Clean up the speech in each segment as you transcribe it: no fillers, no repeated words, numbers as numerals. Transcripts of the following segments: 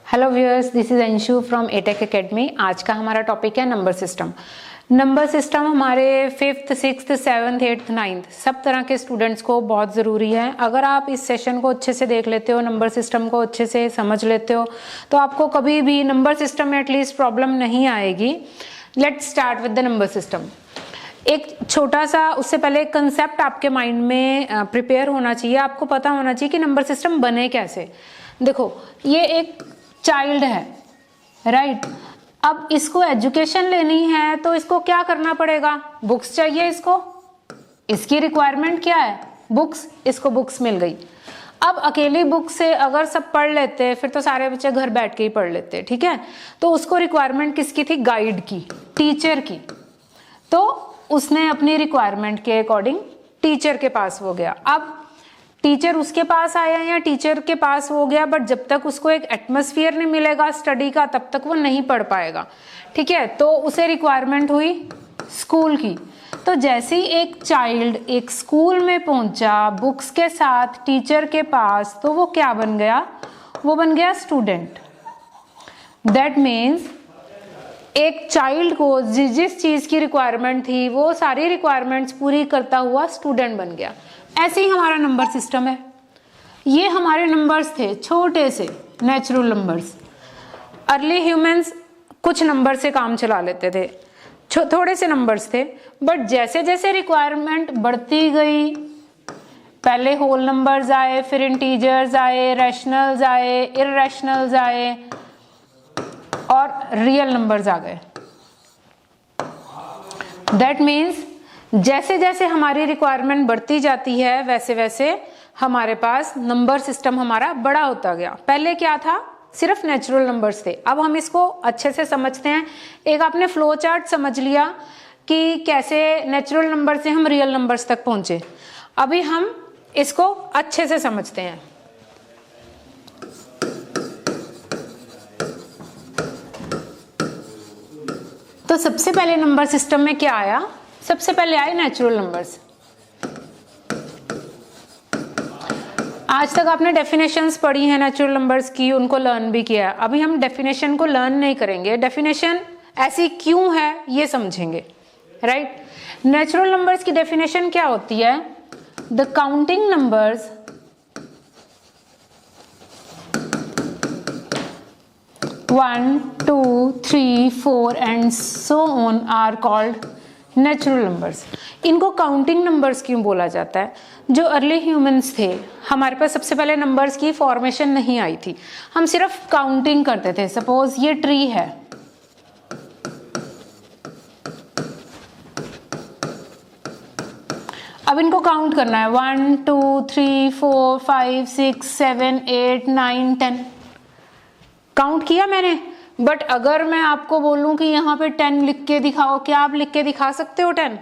Hello viewers, this is Anshu from Atech Academy. आज का हमारा टॉपिक है नंबर सिस्टम। नंबर सिस्टम हमारे 5th, 6th, 7th, 8th, 9th सब तरह के स्टूडेंट्स को बहुत ज़रूरी है। अगर आप इस सेशन को अच्छे से देख लेते हो, नंबर सिस्टम को अच्छे से समझ लेते हो, तो आपको कभी भी नंबर सिस्टम में एटलीस्ट प्रॉब्लम नहीं आएगी। Let's start with the number system. एक छोटा सा उससे पहले एक कंसेप्ट आपके माइंड में प्रिपेयर होना चाहिए। आपको पता होना चाहिए कि नंबर सिस्टम बने कैसे। देखो, ये एक चाइल्ड है, राइट। अब इसको एजुकेशन लेनी है तो इसको क्या करना पड़ेगा? बुक्स चाहिए इसको। इसकी रिक्वायरमेंट क्या है? बुक्स। इसको बुक्स मिल गई। अब अकेली बुक से अगर सब पढ़ लेते फिर तो सारे बच्चे घर बैठ के ही पढ़ लेते, ठीक है। तो उसको रिक्वायरमेंट किसकी थी? गाइड की, टीचर की। तो उसने अपनी रिक्वायरमेंट के अकॉर्डिंग टीचर के पास हो गया। अब टीचर उसके पास आया या टीचर के पास हो गया, बट जब तक उसको एक एटमॉस्फेयर नहीं मिलेगा स्टडी का तब तक वो नहीं पढ़ पाएगा, ठीक है। तो उसे रिक्वायरमेंट हुई स्कूल की। तो जैसे ही एक चाइल्ड एक स्कूल में पहुंचा बुक्स के साथ टीचर के पास, तो वो क्या बन गया? वो बन गया स्टूडेंट। दैट मीन्स एक चाइल्ड को जिस चीज की रिक्वायरमेंट थी वो सारी रिक्वायरमेंट्स पूरी करता हुआ स्टूडेंट बन गया। ऐसे ही हमारा नंबर सिस्टम है। ये हमारे नंबर्स थे, छोटे से नेचुरल नंबर्स। अर्ली ह्यूमंस कुछ नंबर से काम चला लेते थे, थोड़े से नंबर्स थे। बट जैसे जैसे रिक्वायरमेंट बढ़ती गई, पहले होल नंबर्स आए, फिर इंटीजर्स आए, रैशनल्स आए, इररैशनल्स आए और रियल नंबर्स आ गए। दैट मीन्स जैसे जैसे हमारी रिक्वायरमेंट बढ़ती जाती है वैसे वैसे हमारे पास नंबर सिस्टम हमारा बड़ा होता गया। पहले क्या था? सिर्फ नेचुरल नंबर्स थे। अब हम इसको अच्छे से समझते हैं। एक आपने फ्लो चार्ट समझ लिया कि कैसे नेचुरल नंबर से हम रियल नंबर्स तक पहुंचे। अभी हम इसको अच्छे से समझते हैं। तो सबसे पहले नंबर सिस्टम में क्या आया? सबसे पहले आए नेचुरल नंबर्स। आज तक आपने डेफिनेशंस पढ़ी हैं नेचुरल नंबर्स की, उनको लर्न भी किया है। अभी हम डेफिनेशन को लर्न नहीं करेंगे, डेफिनेशन ऐसी क्यों है ये समझेंगे, राइट। नेचुरल नंबर्स की डेफिनेशन क्या होती है? The counting numbers 1, 2, 3, 4 and so on are called natural numbers. इनको काउंटिंग नंबर्स क्यों बोला जाता है? जो अर्ली ह्यूमंस थे, हमारे पास सबसे पहले नंबर्स की फॉर्मेशन नहीं आई थी, हम सिर्फ काउंटिंग करते थे। सपोज ये ट्री है, अब इनको काउंट करना है 1, 2, 3, 4, 5, 6, 7, 8, 9, 10। काउंट किया मैंने। बट अगर मैं आपको बोलूं कि यहाँ पे 10 लिख के दिखाओ, क्या आप लिख के दिखा सकते हो 10?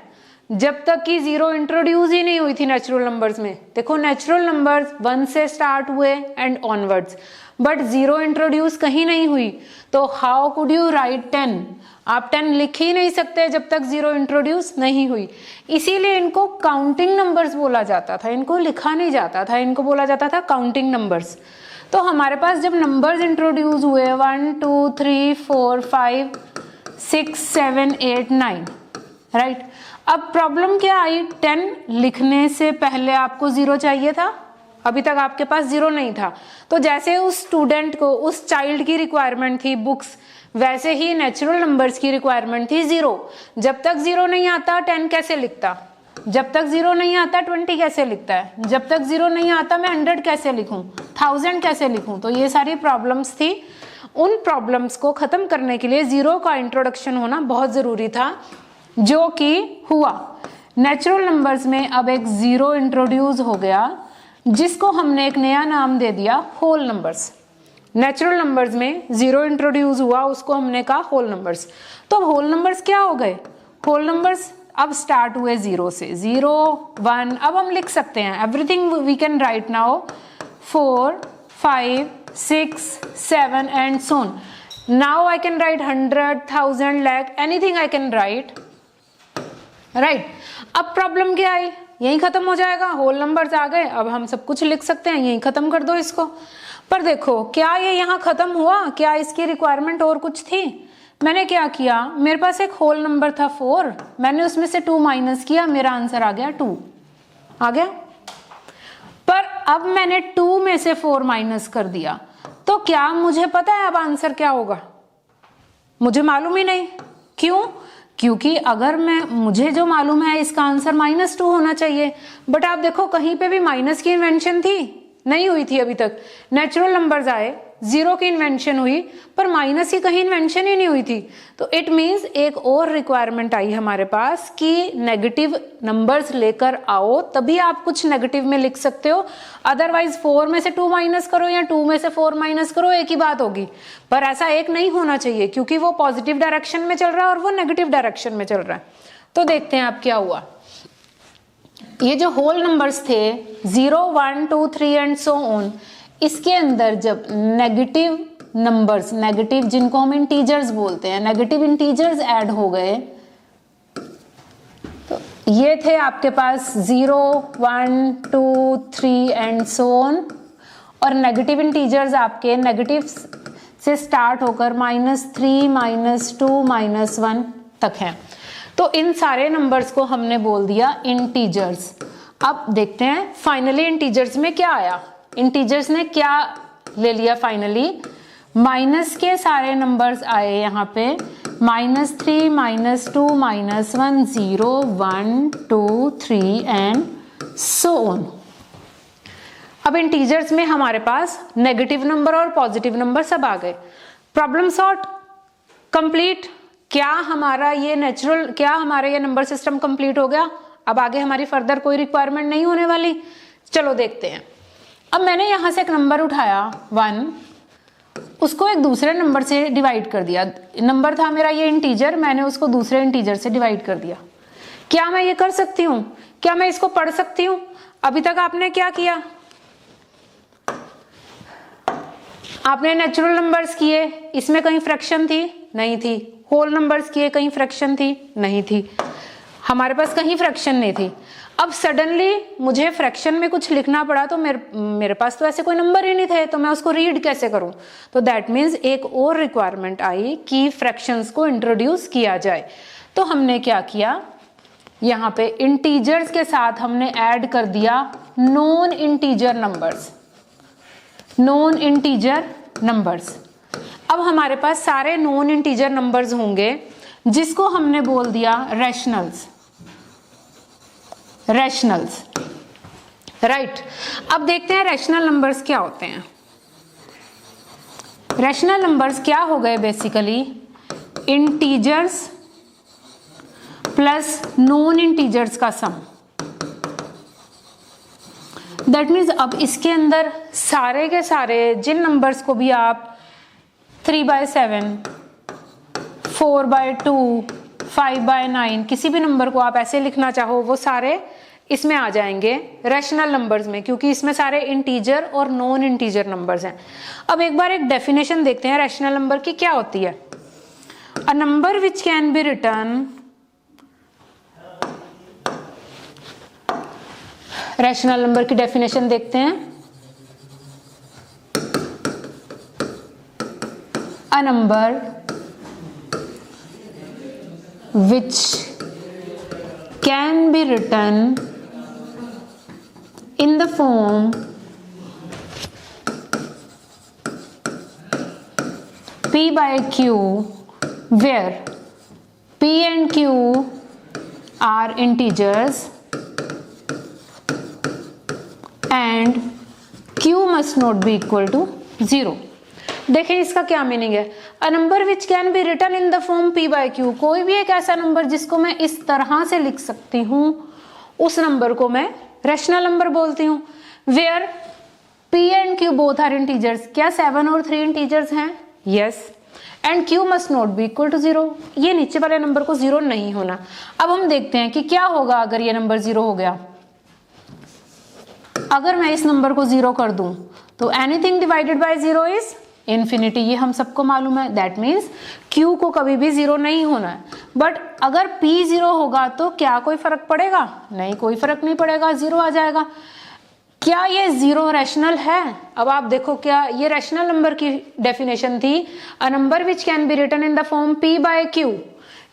जब तक कि 0 इंट्रोड्यूस ही नहीं हुई थी नेचुरल नंबर्स में। देखो, नेचुरल नंबर्स 1 से स्टार्ट हुए एंड ऑनवर्ड्स, बट 0 इंट्रोड्यूस कहीं नहीं हुई। तो हाउ कुड यू राइट 10? आप 10 लिख ही नहीं सकते जब तक 0 इंट्रोड्यूस नहीं हुई। इसीलिए इनको काउंटिंग नंबर्स बोला जाता था, इनको लिखा नहीं जाता था, इनको बोला जाता था काउंटिंग नंबर्स। तो हमारे पास जब नंबर्स इंट्रोड्यूस हुए 1, 2, 3, 4, 5, 6, 7, 8, 9, राइट। अब प्रॉब्लम क्या आई? 10 लिखने से पहले आपको 0 चाहिए था, अभी तक आपके पास 0 नहीं था। तो जैसे उस स्टूडेंट को, उस चाइल्ड की रिक्वायरमेंट थी बुक्स, वैसे ही नेचुरल नंबर्स की रिक्वायरमेंट थी 0। जब तक 0 नहीं आता 10 कैसे लिखता? जब तक 0 नहीं आता 20 कैसे लिखता है? जब तक 0 नहीं आता मैं 100 कैसे लिखूं, 1000 कैसे लिखूं? तो ये सारी प्रॉब्लम्स थी। उन प्रॉब्लम्स को खत्म करने के लिए 0 का इंट्रोडक्शन होना बहुत जरूरी था, जो कि हुआ। नेचुरल नंबर्स में अब एक 0 इंट्रोड्यूस हो गया, जिसको हमने एक नया नाम दे दिया होल नंबर्स। नेचुरल नंबर्स में 0 इंट्रोड्यूस हुआ, उसको हमने कहा होल नंबर्स। तो होल नंबर्स क्या हो गए? होल नंबर्स अब स्टार्ट हुए 0 से, 0, 1। अब हम लिख सकते हैं everything we can write now, 4, 5, 6, 7 and so on. Now I can write 100, 1000, lakh, anything I can write, right? अब प्रॉब्लम क्या आई? यही खत्म हो जाएगा, होल नंबर्स आ गए, अब हम सब कुछ लिख सकते हैं, यही खत्म कर दो इसको। पर देखो क्या ये यहाँ खत्म हुआ, क्या इसकी रिक्वायरमेंट और कुछ थी? मैंने क्या किया, मेरे पास एक होल नंबर था 4, मैंने उसमें से 2 माइनस किया, मेरा आंसर आ गया 2 आ गया। पर अब मैंने 2 में से 4 माइनस कर दिया, तो क्या मुझे पता है अब आंसर क्या होगा? मुझे मालूम ही नहीं। क्यों? क्योंकि अगर मुझे जो मालूम है इसका आंसर -2 होना चाहिए, बट आप देखो कहीं पे भी माइनस की इन्वेंशन थी नहीं हुई थी अभी तक। नेचुरल नंबर्स आए, 0 की इन्वेंशन हुई, पर माइनस की कहीं इन्वेंशन ही नहीं हुई थी। तो इट मीन्स एक और रिक्वायरमेंट आई हमारे पास कि नेगेटिव नंबर्स लेकर आओ, तभी आप कुछ नेगेटिव में लिख सकते हो। अदरवाइज 4 में से 2 माइनस करो या 2 में से 4 माइनस करो, एक ही बात होगी। पर ऐसा एक नहीं होना चाहिए, क्योंकि वो पॉजिटिव डायरेक्शन में चल रहा है और वो नेगेटिव डायरेक्शन में चल रहा है। तो देखते हैं अब क्या हुआ। ये जो होल नंबर्स थे 0, 1, 2, 3 एंड सो ऑन, इसके अंदर जब नेगेटिव नंबर्स, नेगेटिव जिनको हम इंटीजर्स बोलते हैं, नेगेटिव इंटीजर्स ऐड हो गए, तो ये थे आपके पास 0, 1, 2, 3 एंड सो ऑन, और नेगेटिव इंटीजर्स आपके नेगेटिव से स्टार्ट होकर -3, -2, -1 तक हैं। तो इन सारे नंबर्स को हमने बोल दिया इंटीजर्स। अब देखते हैं फाइनली इंटीजर्स में क्या आया। इंटीजर्स ने क्या ले लिया फाइनली? माइनस के सारे नंबर्स आए यहाँ पे, -3, -2, -1, 0, 1, 2, 3 एंड सो ऑन। अब इंटीजर्स में हमारे पास नेगेटिव नंबर और पॉजिटिव नंबर सब आ गए। Problem sort complete. क्या हमारा ये नंबर सिस्टम कंप्लीट हो गया? अब आगे हमारी फर्दर कोई रिक्वायरमेंट नहीं होने वाली। चलो देखते हैं। अब मैंने यहां से एक नंबर उठाया 1, उसको एक दूसरे नंबर से डिवाइड कर दिया। नंबर था मेरा ये इंटीजर, मैंने उसको दूसरे इंटीजर से डिवाइड कर दिया। क्या मैं ये कर सकती हूँ? क्या मैं इसको पढ़ सकती हूँ? अभी तक आपने क्या किया? आपने नेचुरल नंबर्स किए, इसमें कहीं फ्रैक्शन थी? नहीं थी। होल नंबर्स किए, कहीं फ्रैक्शन थी? नहीं थी। हमारे पास कहीं फ्रैक्शन नहीं थी। अब सडनली मुझे फ्रैक्शन में कुछ लिखना पड़ा, तो मेरे पास तो ऐसे कोई नंबर ही नहीं थे, तो मैं उसको रीड कैसे करूं? तो दैट मीन्स एक और रिक्वायरमेंट आई कि फ्रैक्शंस को इंट्रोड्यूस किया जाए। तो हमने क्या किया, यहाँ पे इंटीजर्स के साथ हमने ऐड कर दिया non integer numbers. Non integer numbers. अब हमारे पास सारे नॉन इंटीजर नंबर्स होंगे जिसको हमने बोल दिया रैशनल्स। Rationals, right. अब देखते हैं रैशनल नंबर्स क्या होते हैं। रैशनल नंबर्स क्या हो गए? Basically integers plus non integers का सम। दैट मीन्स अब इसके अंदर सारे के सारे जिन नंबर्स को भी आप 3/7, 4/2, 5/9 किसी भी नंबर को आप ऐसे लिखना चाहो, वो सारे इसमें आ जाएंगे रैशनल नंबर्स में, क्योंकि इसमें सारे इंटीजर और नॉन इंटीजर नंबर्स हैं। अब एक बार एक डेफिनेशन देखते हैं रैशनल नंबर की क्या होती है। A number which can B return, rational number की डेफिनेशन देखते हैं। A number which can be written in the form P by Q, where P and Q are integers and Q must not be equal to 0। देखें इसका क्या meaning है। A number which can be written in the form P by Q, कोई भी एक ऐसा number जिसको मैं इस तरह से लिख सकती हूँ, उस नंबर को मैं रैशनल नंबर बोलती हूँ। Where P and Q both are integers. क्या 7 और 3 इंटीजर्स हैं? Yes. And Q must not be equal to 0, ये नीचे वाले नंबर को 0 नहीं होना। अब हम देखते हैं कि क्या होगा अगर ये नंबर 0 हो गया। अगर मैं इस नंबर को 0 कर दूं तो anything divided by 0 is infinity, ये हम सबको मालूम है। दैट मीन्स Q को कभी भी 0 नहीं होना है। बट अगर P 0 होगा तो क्या कोई फर्क पड़ेगा? नहीं, कोई फर्क नहीं पड़ेगा, 0 आ जाएगा। क्या ये जीरो रैशनल है? अब आप देखो, क्या ये रैशनल नंबर की डेफिनेशन थी, a number which can be written in the form p by q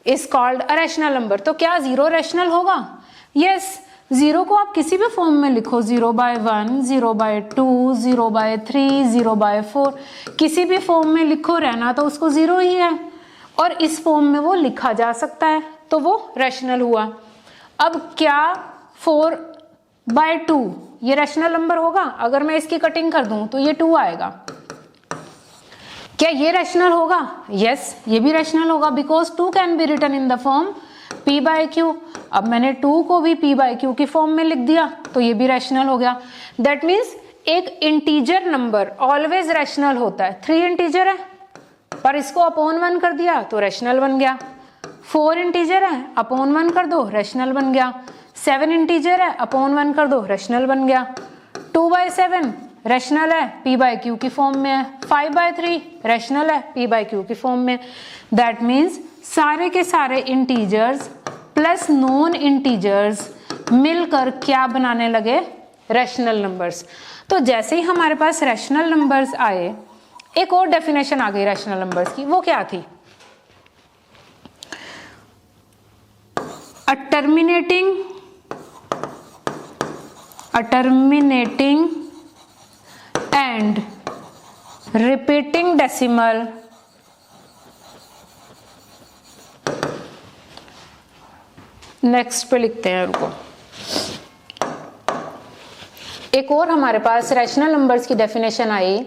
is called a rational number. तो क्या जीरो रैशनल होगा? यस, जीरो को आप किसी भी फॉर्म में लिखो, 0/1, 0/2, 0/3, 0/4, किसी भी फॉर्म में लिखो, रहना तो उसको जीरो ही है, और इस फॉर्म में वो लिखा जा सकता है, तो वो रैशनल हुआ। अब क्या 4/2 ये रैशनल नंबर होगा? अगर मैं इसकी कटिंग कर दूं तो ये 2 आएगा। क्या ये रैशनल होगा? यस, ये भी रैशनल होगा, because 2 can be written in the form p by Q. अब मैंने 2 को भी p बाय क्यू की फॉर्म में लिख दिया, तो ये भी रैशनल हो गया। दैट मीन्स एक इंटीजर नंबर ऑलवेज रैशनल होता है। 3 इंटीजर है, पर इसको अपॉन 1 कर दिया तो रैशनल बन गया। 4 इंटीजर है, अपॉन 1 कर दो, रैशनल बन गया। 7 इंटीजर है, अपॉन 1 कर दो, रैशनल बन गया। 2/7 रैशनल है, p बाय क्यू की फॉर्म में है। 5/3 रैशनल है, p बाय क्यू की फॉर्म में। दैट मीन्स सारे के सारे इंटीजर्स प्लस नॉन इंटीजर्स मिलकर क्या बनाने लगे? Rational numbers. तो जैसे ही हमारे पास रैशनल नंबर्स आए, एक और डेफिनेशन आ गई रैशनल नंबर्स की। वो क्या थी? अ terminating and repeating decimal next पे लिखते हैं, रुको। एक और हमारे पास रैशनल नंबर्स की definition I,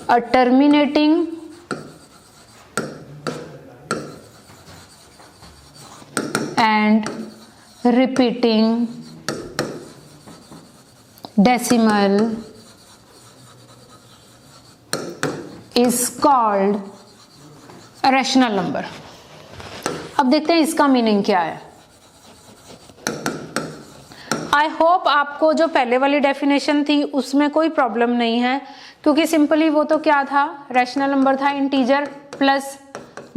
a terminating and repeating decimal is called rational number. अब देखते हैं इसका मीनिंग क्या है। आई होप आपको जो पहले वाली डेफिनेशन थी उसमें कोई प्रॉब्लम नहीं है, क्योंकि सिंपली वो तो क्या था? रैशनल नंबर था इंटीजर प्लस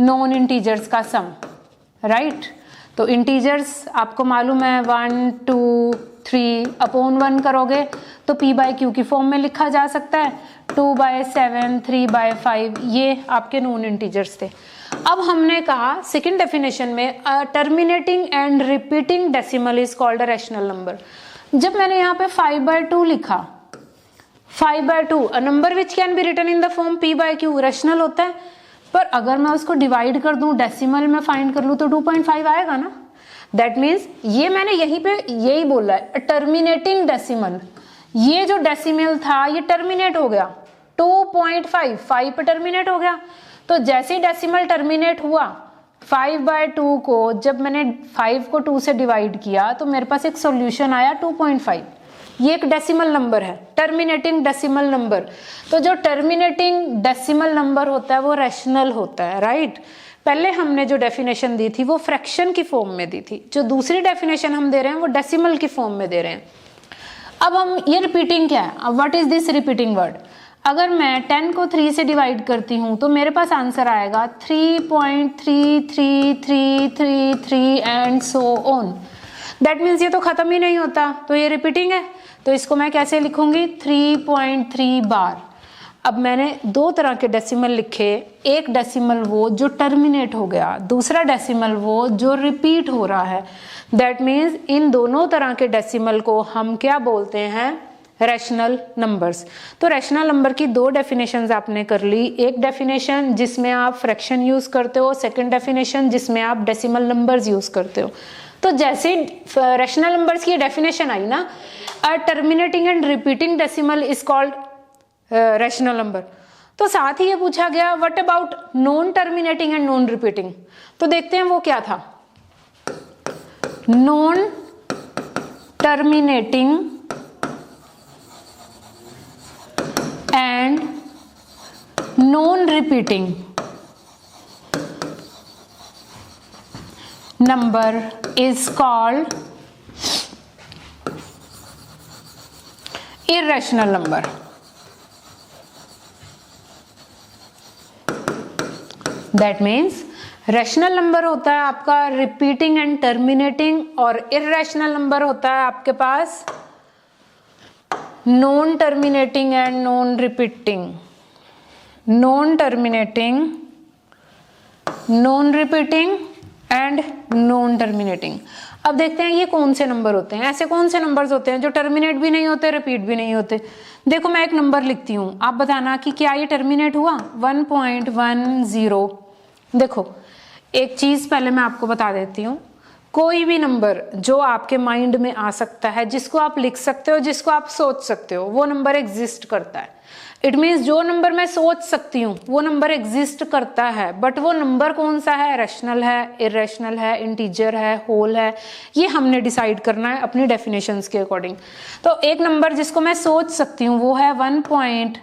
नॉन इंटीजर्स का सम, राइट? तो इंटीजर्स आपको मालूम है 1, 2, 3 अपॉन 1 करोगे तो p बाय क्यू की फॉर्म में लिखा जा सकता है। 2/7, 3/5 ये आपके नॉन इंटीजर्स थे। अब हमने कहा सेकंड डेफिनेशन में, terminating and repeating decimal is called a rational number. जब मैंने यहाँ पे 5/2 लिखा, 5/2 a number which can be written in the form p by Q, rational होता है। पर अगर मैं उसको डिवाइड कर दूं, डेसिमल में फाइंड कर लूं, तो 2.5 आएगा ना। दैट मीन्स ये मैंने यहीं पे यही बोला है, टर्मिनेटिंग डेसिमल। ये जो डेसिमल था ये टर्मिनेट हो गया, 2.5 5 पे टर्मिनेट हो गया। तो जैसे ही डेसिमल टर्मिनेट हुआ, 5/2 को जब मैंने 5 को 2 से डिवाइड किया तो मेरे पास एक सॉल्यूशन आया 2.5। ये एक डेसिमल नंबर है, टर्मिनेटिंग डेसिमल नंबर। तो जो टर्मिनेटिंग डेसिमल नंबर होता है वो रैशनल होता है, राइट? पहले हमने जो डेफिनेशन दी थी वो फ्रैक्शन की फॉर्म में दी थी, जो दूसरी डेफिनेशन हम दे रहे हैं वो डेसिमल की फॉर्म में दे रहे हैं। अब हम ये रिपीटिंग क्या है? अब what is this repeating word? अगर मैं 10 को 3 से डिवाइड करती हूँ तो मेरे पास आंसर आएगा 3.3333 and so on. That means ये तो खत्म ही नहीं होता, तो ये रिपीटिंग है। तो इसको मैं कैसे लिखूंगी? 3.3 बार। अब मैंने दो तरह के डेसिमल लिखे, एक डेसिमल वो जो टर्मिनेट हो गया, दूसरा डेसिमल वो जो रिपीट हो रहा है। दैट मीन्स इन दोनों तरह के डेसिमल को हम क्या बोलते हैं? Rational numbers. तो रैशनल नंबर की दो डेफिनेशंस आपने कर ली, एक डेफिनेशन जिसमें आप फ्रैक्शन यूज करते हो, सेकंड डेफिनेशन जिसमें आप डेसिमल नंबर्स यूज करते हो। तो जैसे रैशनल नंबर्स की डेफिनेशन आई ना, a terminating and repeating decimal is called rational number, तो साथ ही ये पूछा गया what about non terminating and non repeating. तो देखते हैं वो क्या था। Non terminating and non repeating number is called irrational number. That means rational number होता है आपका रिपीटिंग एंड टर्मिनेटिंग, और इररेशनल नंबर होता है आपके पास non terminating and non repeating, non terminating, non repeating and non terminating. अब देखते हैं ये कौन से नंबर होते हैं, ऐसे कौन से नंबर्स होते हैं जो टर्मिनेट भी नहीं होते, रिपीट भी नहीं होते। देखो मैं एक नंबर लिखती हूँ, आप बताना कि क्या ये टर्मिनेट हुआ, 1.10। देखो एक चीज पहले मैं आपको बता देती हूँ, कोई भी नंबर जो आपके माइंड में आ सकता है, जिसको आप लिख सकते हो, जिसको आप सोच सकते हो, वो नंबर एग्जिस्ट करता है। इट मीन्स जो नंबर मैं सोच सकती हूँ वो नंबर एग्जिस्ट करता है, बट वो नंबर कौन सा है, रैशनल है, इररेशनल है, इंटीजर है, होल है, ये हमने डिसाइड करना है अपनी डेफिनेशंस के अकॉर्डिंग। तो एक नंबर जिसको मैं सोच सकती हूँ वो है 1.10,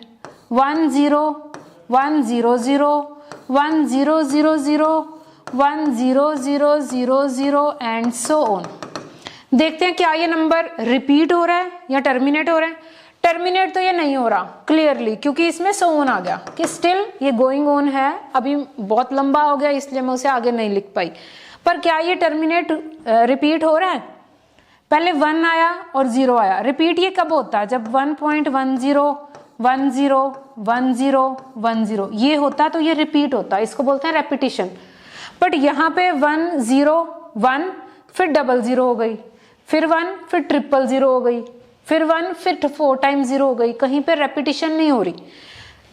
एंड सो ऑन। देखते हैं क्या ये नंबर रिपीट हो रहा है या टर्मिनेट हो रहा है। टर्मिनेट तो ये नहीं हो रहा क्लियरली, क्योंकि इसमें सो ऑन आ गया कि स्टिल ये गोइंग ऑन है, अभी बहुत लंबा हो गया इसलिए मैं उसे आगे नहीं लिख पाई। पर क्या ये टर्मिनेट रिपीट हो रहा है, पहले 1 आया और 0 आया। रिपीट ये कब होता है, जब 1.10 ये होता तो ये रिपीट होता, इसको बोलते हैं रेपिटिशन। बट यहाँ पे 1 0 1 फिर 00 हो गई, फिर 1 फिर 000 हो गई, फिर 1 फिर 4 टाइम्स 0 हो गई, कहीं पे रेपिटिशन नहीं हो रही।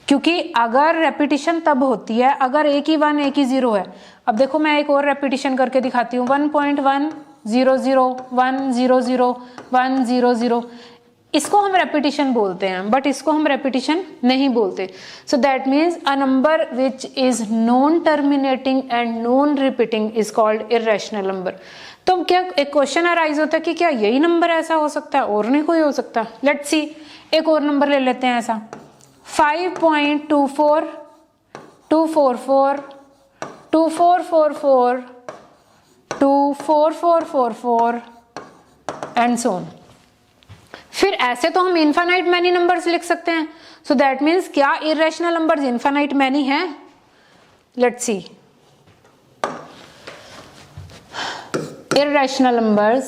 क्योंकि अगर रेपिटिशन तब होती है अगर एक ही 1 एक ही 0 है। अब देखो मैं एक और रेपिटिशन करके दिखाती हूँ, 1.100100 इसको हम रेपिटिशन बोलते हैं, बट इसको हम रेपिटिशन नहीं बोलते। So that means a number which is non terminating and non repeating is called irrational number. तो क्या एक क्वेश्चन अराइज होता है कि क्या यही नंबर ऐसा हो सकता है और नहीं कोई हो सकता। लेट्स सी, एक और नंबर ले लेते हैं ऐसा 5.24 244 2444 24444 एंड सो ऑन। फिर ऐसे तो हम इनफाइनाइट मैनी नंबर्स लिख सकते हैं। सो दैट मीन्स क्या इररेशनल नंबर्स इनफाइनाइट मैनी है। Let's see, irrational numbers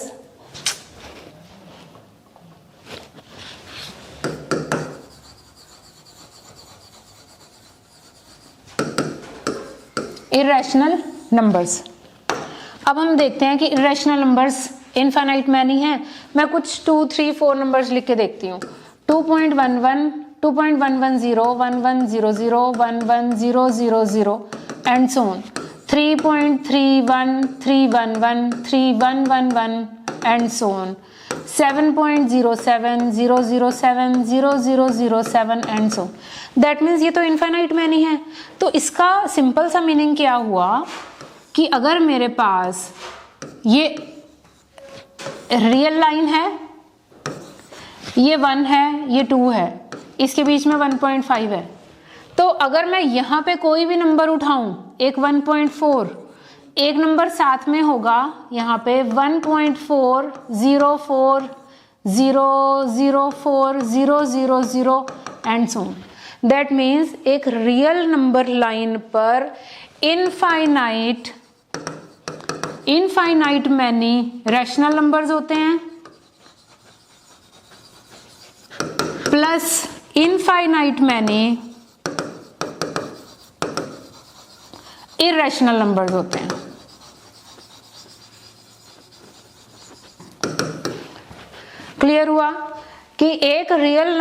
irrational numbers। अब हम देखते हैं कि irrational numbers इनफाइनाइट मैनी है। मैं कुछ 2 3 4 नंबर्स लिख के देखती हूँ, 2.11 2.110 1100 11000 and so on, 3.31 311 3111 and so on, 7.07 007 0007 and so. That means ये तो इनफाइनाइट मैनी है। तो इसका सिंपल सा मीनिंग क्या हुआ कि अगर मेरे पास ये रियल लाइन है, ये 1 है, ये 2 है, इसके बीच में 1.5 है, तो अगर मैं यहाँ पे कोई भी नंबर उठाऊं, एक 1.4, एक नंबर साथ में होगा यहाँ पे 1.404000 एंड सो। दैट मीन्स एक रियल नंबर लाइन पर इनफाइनाइट मैनी रैशनल नंबर्स होते हैं plus infinite many irrational numbers होते हैं। क्लियर हुआ कि एक रियल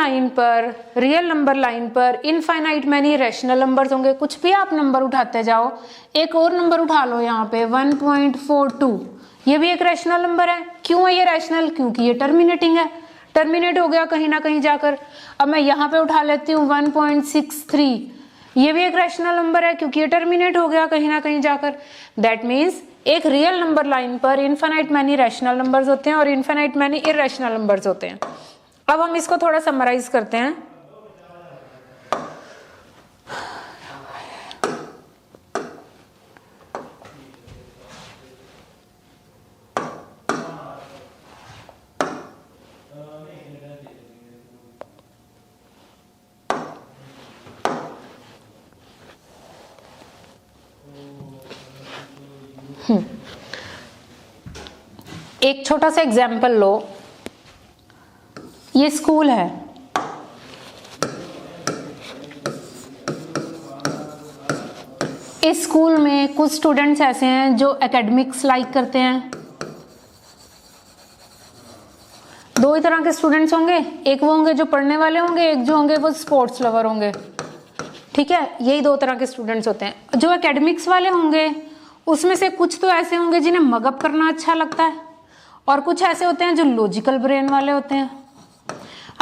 नंबर लाइन पर इनफाइनाइट मैनी रैशनल नंबर्स होंगे। कुछ भी आप नंबर उठाते जाओ, एक और नंबर उठा लो यहाँ पे 1.42, ये भी एक रैशनल नंबर है। क्यों है ये रैशनल, क्योंकि ये टर्मिनेटिंग है, टर्मिनेट हो गया कहीं ना कहीं जाकर। अब मैं यहाँ पे उठा लेती हूँ 1.63, ये भी एक रैशनल नंबर है क्योंकि ये टर्मिनेट हो गया कहीं ना कहीं जाकर। दैट मीन्स एक रियल नंबर लाइन पर इनफाइनाइट मैनी रैशनल नंबर्स होते हैं और इनफाइनाइट मैनी इररेशनल नंबर्स होते हैं। अब हम इसको थोड़ा समराइज करते हैं। एक छोटा सा एग्जाम्पल लो, ये स्कूल है, इस स्कूल में कुछ स्टूडेंट्स ऐसे हैं जो एकेडमिक्स लाइक करते हैं। दो ही तरह के स्टूडेंट्स होंगे, एक वो होंगे जो पढ़ने वाले होंगे, एक जो होंगे वो स्पोर्ट्स लवर होंगे, ठीक है। यही दो तरह के स्टूडेंट्स होते हैं। जो एकेडमिक्स वाले होंगे उसमें से कुछ तो ऐसे होंगे जिन्हें मगअप करना अच्छा लगता है, और कुछ ऐसे होते हैं जो लॉजिकल ब्रेन वाले होते हैं।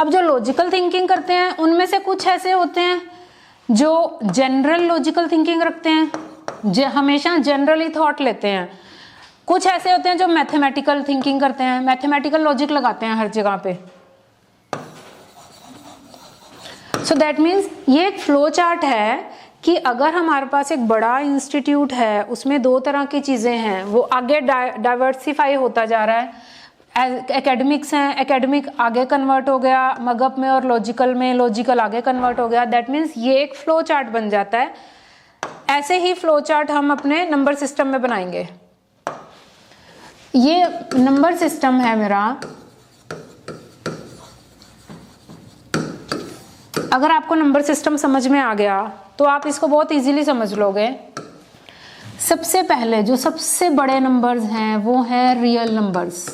अब जो लॉजिकल थिंकिंग करते हैं उनमें से कुछ ऐसे होते हैं जो जनरल लॉजिकल थिंकिंग रखते हैं, जो हमेशा जनरली थॉट लेते हैं। कुछ ऐसे होते हैं जो मैथमेटिकल थिंकिंग करते हैं, मैथमेटिकल लॉजिक लगाते हैं हर जगह पे। सो दैट मीन्स ये एक फ्लो चार्ट है कि अगर हमारे पास एक बड़ा इंस्टीट्यूट है, उसमें दो तरह की चीज़ें हैं, वो आगे डाइवर्सिफाई होता जा रहा है। एकेडमिक्स हैं, एकेडमिक आगे कन्वर्ट हो गया मगअप में, और लॉजिकल में लॉजिकल आगे कन्वर्ट हो गया। दैट मीन्स ये एक फ्लो चार्ट बन जाता है। ऐसे ही फ्लो चार्ट हम अपने नंबर सिस्टम में बनाएंगे। ये नंबर सिस्टम है मेरा। अगर आपको नंबर सिस्टम समझ में आ गया तो आप इसको बहुत इजीली समझ लोगे। सबसे पहले जो सबसे बड़े नंबर्स हैं वो हैं रियल नंबर्स,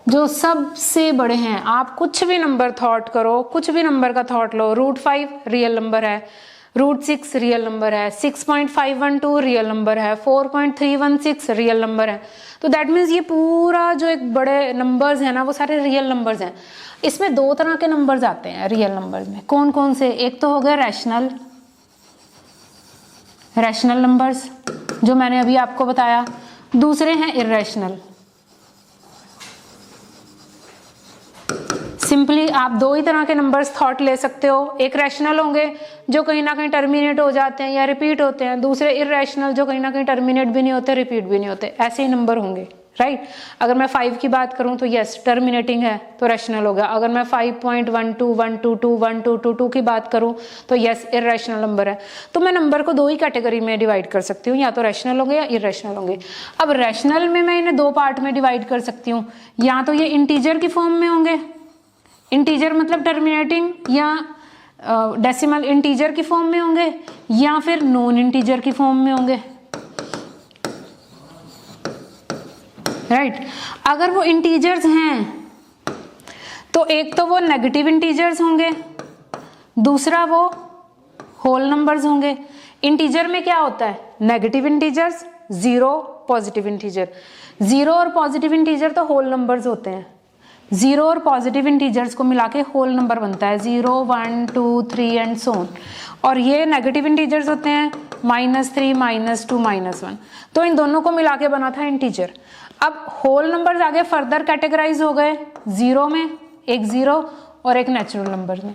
जो सबसे बड़े हैं। आप कुछ भी नंबर थॉट करो, कुछ भी नंबर का थॉट लो। √5 रियल नंबर है, √6 रियल नंबर है, 6.512 रियल नंबर है, 4.316 रियल नंबर है। तो दैट मीन्स ये पूरा जो एक बड़े नंबर्स हैं ना वो सारे रियल नंबर्स हैं। इसमें दो तरह के नंबर्स आते हैं रियल नंबर्स में। कौन कौन से? एक तो हो गए रैशनल नंबर्स जो मैंने अभी आपको बताया। दूसरे हैं इर्रेशनल। सिंपली आप दो ही तरह के नंबर्स थॉट ले सकते हो। एक रैशनल होंगे जो कहीं ना कहीं टर्मिनेट हो जाते हैं या रिपीट होते हैं, दूसरे इर्रेशनल जो कहीं ना कहीं टर्मिनेट भी नहीं होते, रिपीट भी नहीं होते। ऐसे ही नंबर होंगे, राइट। अगर मैं 5 की बात करूं तो यस टर्मिनेटिंग है तो रैशनल हो गया। अगर मैं 5.12 122 1222 की बात करूं तो यस इर्रेशनल नंबर है। तो मैं नंबर को दो ही कैटेगरी में डिवाइड कर सकती हूँ, या तो रैशनल होंगे या इर्रेशनल होंगे। अब रैशनल में मैं इन्हें दो पार्ट में डिवाइड कर सकती हूँ, या तो ये इंटीजर की फॉर्म में होंगे, इंटीजर मतलब टर्मिनेटिंग या डेसिमल इंटीजर की फॉर्म में होंगे, या फिर नॉन इंटीजर की फॉर्म में होंगे, राइट। अगर वो इंटीजर्स हैं तो एक तो वो नेगेटिव इंटीजर्स होंगे, दूसरा वो होल नंबर्स होंगे। इंटीजर में क्या होता है? Negative integers, zero, positive integer. Zero और पॉजिटिव इंटीजर तो होल नंबर्स होते हैं। जीरो और पॉजिटिव इंटीजर्स को मिला के होल नंबर बनता है, 0 1 2 3 एंड सो ऑन। और ये नेगेटिव इंटीजर्स होते हैं -3 -2 -1। तो इन दोनों को मिला के बना था इंटीजर। अब होल नंबर्स आगे फर्दर कैटेगराइज हो गए, जीरो में एक जीरो और एक नेचुरल नंबर में।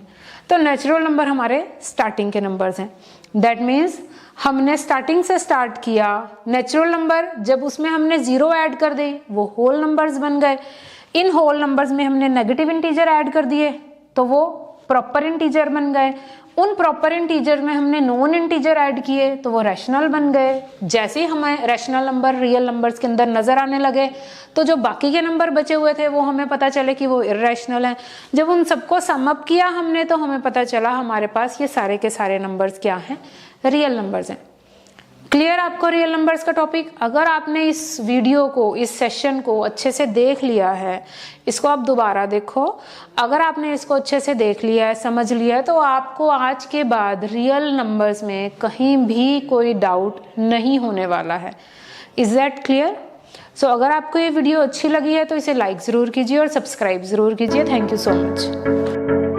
तो नेचुरल नंबर हमारे स्टार्टिंग के नंबर्स हैं। दैट मीन्स हमने स्टार्टिंग से स्टार्ट किया। नेचुरल नंबर जब उसमें हमने जीरो ऐड कर दी वो होल नंबर्स बन गए। इन होल नंबर्स में हमने नेगेटिव इंटीजर ऐड कर दिए तो वो प्रॉपर इंटीजर बन गए। उन प्रॉपर इंटीजर में हमने नॉन इंटीजर ऐड किए तो वो रैशनल बन गए। जैसे ही हमें रैशनल नंबर रियल नंबर्स के अंदर नजर आने लगे तो जो बाकी के नंबर बचे हुए थे वो हमें पता चले कि वो इर्रेशनल हैं। जब उन सबको सम अप किया हमने तो हमें पता चला हमारे पास ये सारे के सारे नंबर्स क्या हैं? रियल नंबर्स हैं। क्लियर आपको रियल नंबर्स का टॉपिक? अगर आपने इस वीडियो को, इस सेशन को अच्छे से देख लिया है, इसको आप दोबारा देखो। अगर आपने इसको अच्छे से देख लिया है, समझ लिया है, तो आपको आज के बाद रियल नंबर्स में कहीं भी कोई डाउट नहीं होने वाला है। Is that clear? सो अगर आपको ये वीडियो अच्छी लगी है तो इसे लाइक ज़रूर कीजिए और सब्सक्राइब ज़रूर कीजिए। Thank you so much.